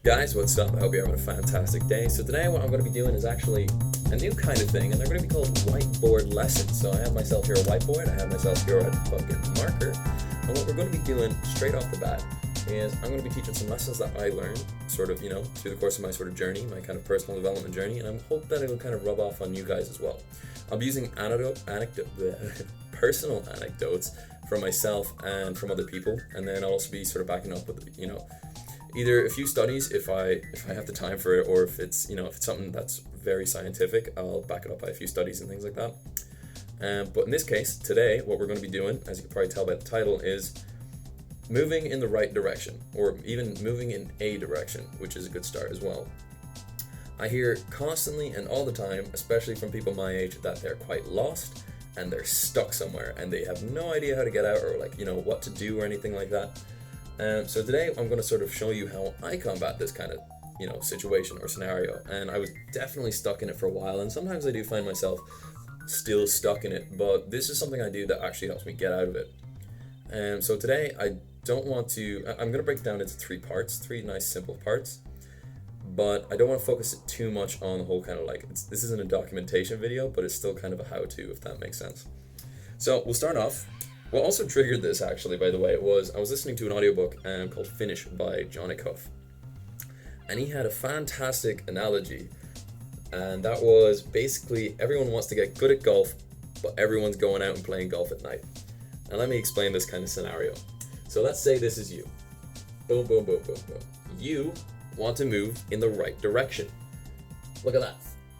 Guys, what's up? I hope you're having a fantastic day. So today what I'm going to be doing is actually a new kind of thing, and they're going to be called whiteboard lessons. So I have myself here a whiteboard, I have myself here a fucking marker, and what we're going to be doing straight off the bat is I'm going to be teaching some lessons that I learned sort of, through the course of my sort of journey, my kind of personal development journey, and I hope that it'll kind of rub off on you guys as well. I'll be using personal anecdotes from myself and from other people, and then I'll also be sort of backing up with, either a few studies if I have the time for it, or if it's something that's very scientific, I'll back it up by a few studies and things like that. But in this case, today, what we're going to be doing, as you can probably tell by the title, is moving in the right direction, or even moving in a direction, which is a good start as well. I hear constantly and all the time, especially from people my age, that they're quite lost and they're stuck somewhere and they have no idea how to get out, or what to do or anything like that. So today I'm going to sort of show you how I combat this kind of situation or scenario. And I was definitely stuck in it for a while, and sometimes I do find myself still stuck in it, but this is something I do that actually helps me get out of it. So today I'm going to break it down into three nice simple parts, but I don't want to focus it too much on the whole kind of this isn't a documentation video, but it's still kind of a how-to, if that makes sense. So we'll start off. What also triggered this, actually, by the way, was I was listening to an audiobook called Finish by Johnny Cuff. And he had a fantastic analogy, and that was basically everyone wants to get good at golf, but everyone's going out and playing golf at night. And let me explain this kind of scenario. So let's say this is you. Boom, boom, boom, boom, boom. You want to move in the right direction. Look at that.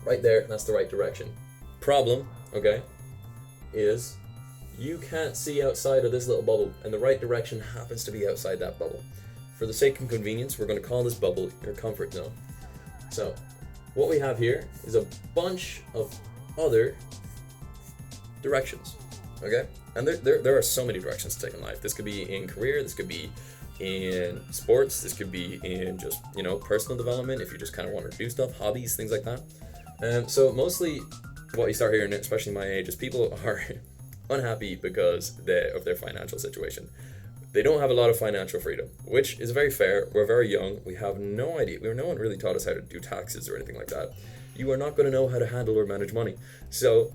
Right there, that's the right direction. Problem, okay, is you can't see outside of this little bubble, and the right direction happens to be outside that bubble. For the sake of convenience, we're going to call this bubble your comfort zone. So, what we have here is a bunch of other directions, okay? And there are so many directions to take in life. This could be in career, this could be in sports, this could be in just, personal development, if you just kind of want to do stuff, hobbies, things like that. So mostly what you start hearing, especially my age, is people are unhappy because of their financial situation. They don't have a lot of financial freedom, which is very fair. We're very young. We have no idea. No one really taught us how to do taxes or anything like that. You are not going to know how to handle or manage money. So,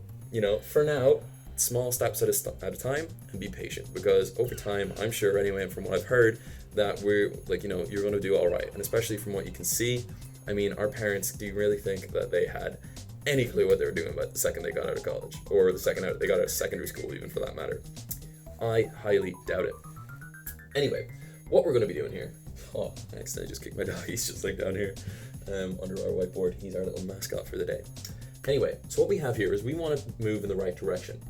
for now, small steps at a time, and be patient, because over time, I'm sure anyway, and from what I've heard, that we're you're going to do all right. And especially from what you can see, I mean, our parents, do you really think that they had any clue what they were doing about the second they got out of college, or the second they got out of secondary school, even, for that matter? I highly doubt it. Anyway, what we're going to be doing here, I accidentally just kicked my dog. He's just down here under our whiteboard. He's our little mascot for the day. Anyway, so what we have here is we want to move in the right direction.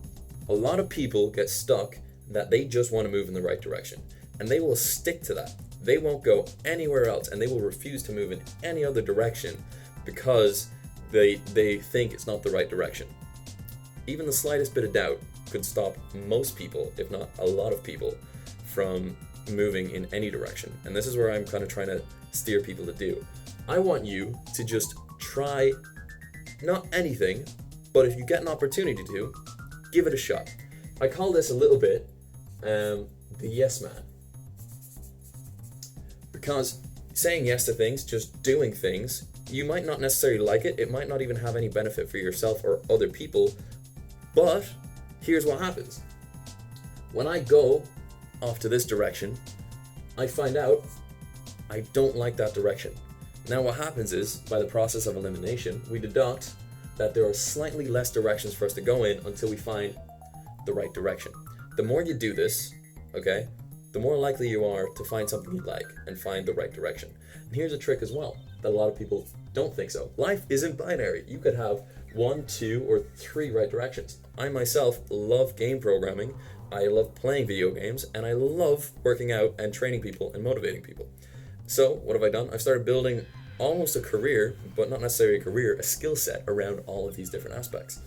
A lot of people get stuck that they just want to move in the right direction, and they will stick to that. They won't go anywhere else, and they will refuse to move in any other direction because they think it's not the right direction. Even the slightest bit of doubt could stop most people, if not a lot of people, from moving in any direction. And this is where I'm kind of trying to steer people to do. I want you to just try not anything, but if you get an opportunity to, give it a shot. I call this a little bit the yes man. Because saying yes to things, just doing things, you might not necessarily like it. It might not even have any benefit for yourself or other people. But here's what happens. When I go off to this direction, I find out I don't like that direction. Now what happens is, by the process of elimination, we deduct that there are slightly less directions for us to go in until we find the right direction. The more you do this, okay, the more likely you are to find something you like and find the right direction. And here's a trick as well, that a lot of people don't think so. Life isn't binary. You could have 1, 2, or 3 right directions. I myself love game programming, I love playing video games, and I love working out and training people and motivating people. So what have I done? I've started building almost a career, but not necessarily a career, a skill set around all of these different aspects.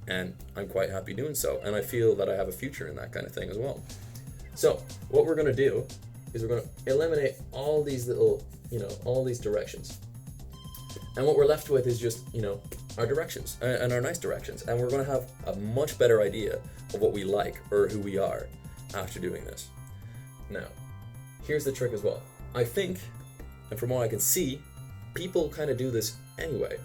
And I'm quite happy doing so, and I feel that I have a future in that kind of thing as well. So what we're going to do is we're going to eliminate all these little, all these directions. And what we're left with is just, our directions and our nice directions. And we're going to have a much better idea of what we like or who we are after doing this. Now, here's the trick as well. I think And from what I can see, people kind of do this anyway.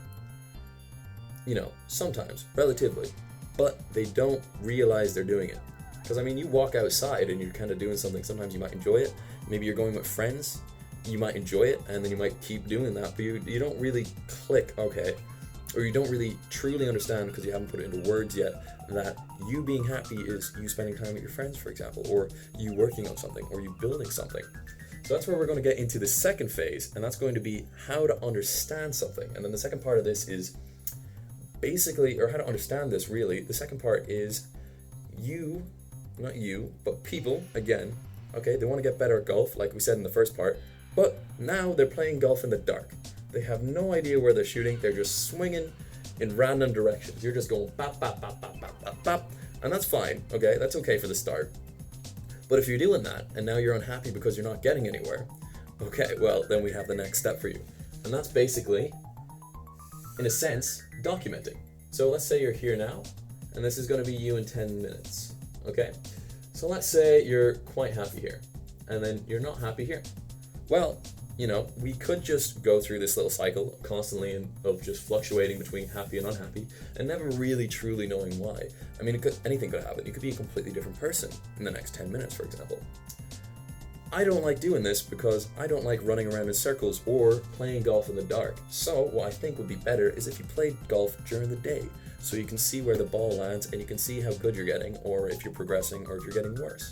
Sometimes, relatively. But they don't realize they're doing it. Because, you walk outside and you're kind of doing something. Sometimes you might enjoy it. Maybe you're going with friends. You might enjoy it, and then you might keep doing that. But you don't really click, okay. Or you don't really truly understand, because you haven't put it into words yet, that you being happy is you spending time with your friends, for example. Or you working on something. Or you building something. So that's where we're going to get into the second phase. And that's going to be how to understand something. And then the second part of this is basically, or how to understand this really, the second part is not you, but people, again, okay, they want to get better at golf, like we said in the first part, but now they're playing golf in the dark. They have no idea where they're shooting, they're just swinging in random directions. You're just going bap, bap, bap, bap, bap, bap, bap, and that's fine, okay, that's okay for the start. But if you're doing that, and now you're unhappy because you're not getting anywhere, okay, well, then we have the next step for you. And that's basically, in a sense, documenting. So let's say you're here now, and this is going to be you in 10 minutes, okay? So let's say you're quite happy here, and then you're not happy here. Well, we could just go through this little cycle constantly of just fluctuating between happy and unhappy, and never really truly knowing why. Anything could happen. You could be a completely different person in the next 10 minutes, for example. I don't like doing this because I don't like running around in circles or playing golf in the dark. So what I think would be better is if you played golf during the day, so you can see where the ball lands and you can see how good you're getting, or if you're progressing, or if you're getting worse.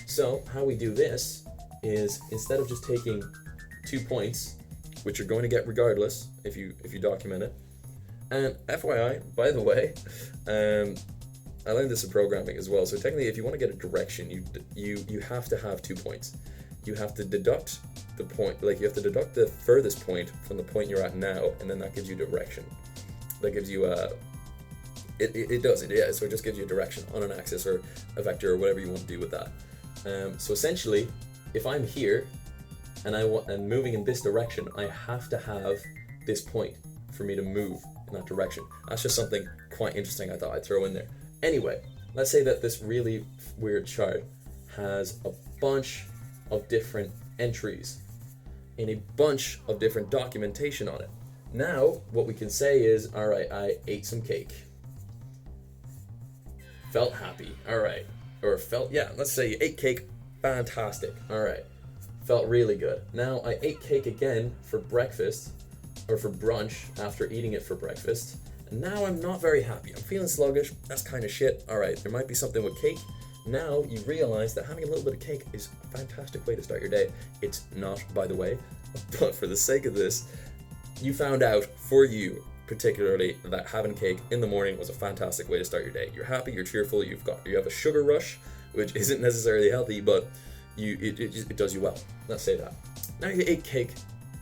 So how we do this is, instead of just taking 2 points, which you're going to get regardless if you document it. And FYI, by the way, I learned this in programming as well. So technically, if you want to get a direction, you have to have 2 points. You have to deduct the point, like you have to deduct the furthest point from the point you're at now, and then that gives you direction. That gives you it does. So it just gives you a direction on an axis or a vector or whatever you want to do with that. So essentially, if I'm here and I'm moving in this direction, I have to have this point for me to move in that direction. That's just something quite interesting I thought I'd throw in there. Anyway, let's say that this really weird chart has a bunch of different entries in a bunch of different documentation on it. Now, what we can say is, all right, I ate some cake. Felt happy, all right. Or let's say you ate cake, fantastic, all right. Felt really good. Now, I ate cake again for breakfast, or for brunch after eating it for breakfast. And now I'm not very happy. I'm feeling sluggish, that's kind of shit. All right, there might be something with cake. Now you realize that having a little bit of cake is a fantastic way to start your day. It's not, by the way, but for the sake of this, you found out for you particularly that having cake in the morning was a fantastic way to start your day. You're happy, you're cheerful, you have a sugar rush, which isn't necessarily healthy, but it does you well. Let's say that. Now you ate cake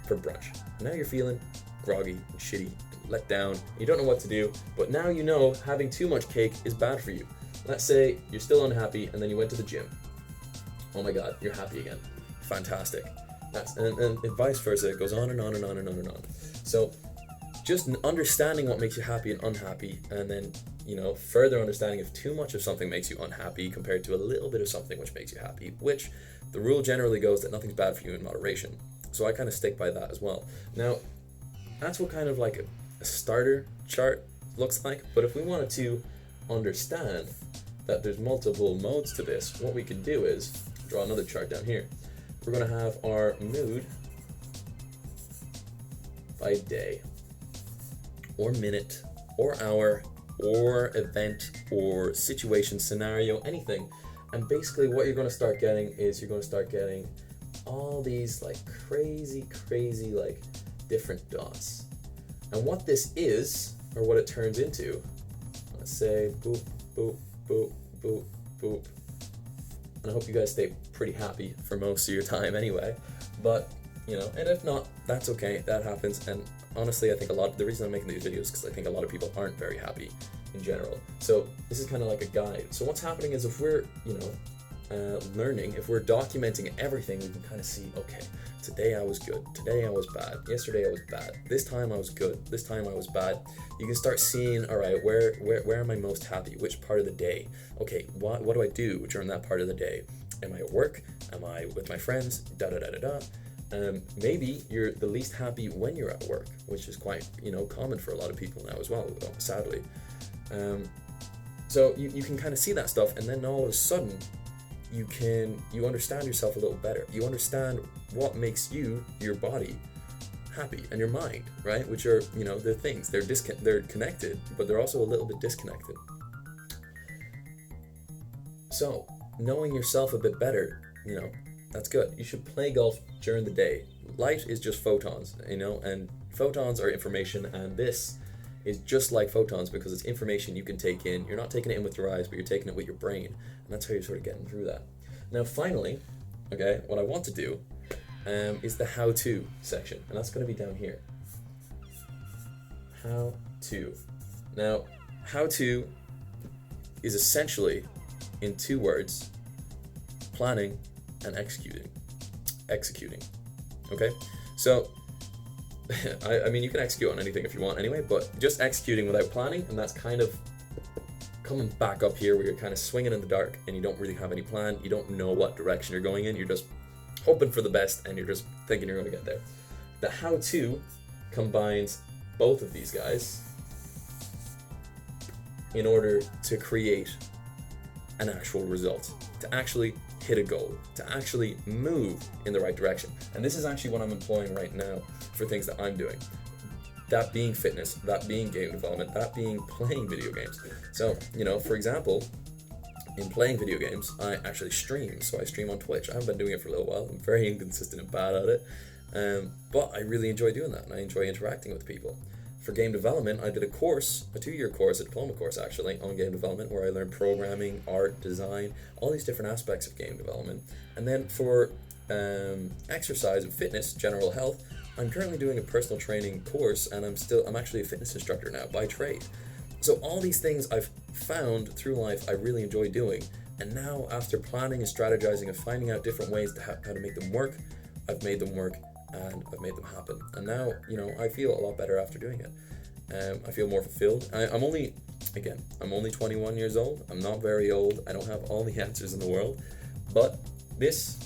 for brunch. Now you're feeling groggy and shitty and let down. You don't know what to do, but now you know having too much cake is bad for you. Let's say you're still unhappy and then you went to the gym. Oh my god, you're happy again. Fantastic. And vice versa. It goes on and on and on and on and on. So just understanding what makes you happy and unhappy, and then further understanding if too much of something makes you unhappy compared to a little bit of something which makes you happy, which the rule generally goes that nothing's bad for you in moderation. So I kind of stick by that as well. Now, that's what kind of like a starter chart looks like. But if we wanted to understand that there's multiple modes to this, what we can do is draw another chart down here. We're going to have our mood by day, or minute, or hour, or event, or situation, scenario, anything. And basically what you're going to start getting is you're going to start getting all these like crazy like different dots. And what this is, or what it turns into, let's say boop, boop, boop, boop, boop. And I hope you guys stay pretty happy for most of your time anyway. But, and if not, that's okay, that happens. And honestly, I think the reason I'm making these videos is because I think a lot of people aren't very happy in general. So this is kind of like a guide. So what's happening is if we're, learning, if we're documenting everything, we can kind of see, okay, today I was good, today I was bad, yesterday I was bad, this time I was good, this time I was bad. You can start seeing, all right, where am I most happy? Which part of the day? Okay, what do I do during that part of the day? Am I at work? Am I with my friends? Da da da da da. Maybe you're the least happy when you're at work, which is quite, common for a lot of people now as well, sadly. So you can kind of see that stuff, and then all of a sudden you understand yourself a little better. You understand what makes your body happy, and your mind, right? Which are, they're things. They're connected, but they're also a little bit disconnected. So knowing yourself a bit better, that's good. You should play golf during the day. Light is just photons, and photons are information, and this is just like photons because it's information you can take in. You're not taking it in with your eyes, but you're taking it with your brain, and that's how you're sort of getting through that. Now, finally, okay, what I want to do is the how-to section, and that's going to be down here. How-to. Now, how-to is essentially, in 2 words, planning and executing. Okay? So, I mean, you can execute on anything if you want anyway, but just executing without planning, and that's kind of coming back up here where you're kind of swinging in the dark and you don't really have any plan. You don't know what direction you're going in. You're just hoping for the best, and you're just thinking you're going to get there. The how-to combines both of these guys in order to create an actual result, to actually hit a goal, to actually move in the right direction. And this is actually what I'm employing right now for things that I'm doing. That being fitness, that being game development, that being playing video games. So, for example, in playing video games, I actually stream. So I stream on Twitch. I haven't been doing it for a little while. I'm very inconsistent and bad at it. But I really enjoy doing that, and I enjoy interacting with people. For game development, I did a 2-year course, a diploma course actually, on game development, where I learned programming, art, design, all these different aspects of game development. And then for exercise and fitness, general health, I'm currently doing a personal training course, and I'm actually a fitness instructor now by trade. So all these things I've found through life I really enjoy doing, and now after planning and strategizing and finding out different ways to how to make them work, I've made them work and I've made them happen. And now, I feel a lot better after doing it. I feel more fulfilled. I'm only 21 years old. I'm not very old. I don't have all the answers in the world. But this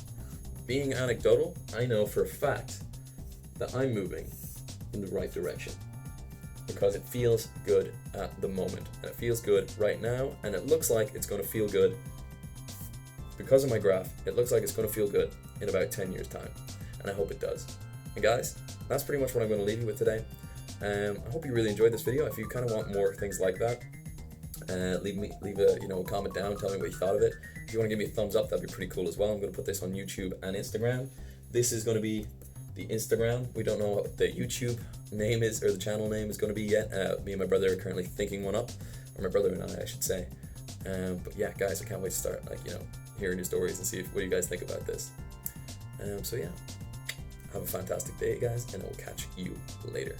being anecdotal, I know for a fact that I'm moving in the right direction, because it feels good at the moment, and it feels good right now, and it looks like it's going to feel good because of my graph. It looks like it's going to feel good in about 10 years time, and I hope it does. And guys, that's pretty much what I'm going to leave you with today. I hope you really enjoyed this video. If you kind of want more things like that, leave a comment down, tell me what you thought of it. If you want to give me a thumbs up, that'd be pretty cool as well. I'm going to put this on YouTube and Instagram. This is going to be the Instagram. We don't know what the YouTube name is, or the channel name is going to be yet. Me and my brother are currently thinking one up, or my brother and I should say. But yeah, guys, I can't wait to start hearing your stories and see what you guys think about this. So yeah, have a fantastic day, guys, and I will catch you later.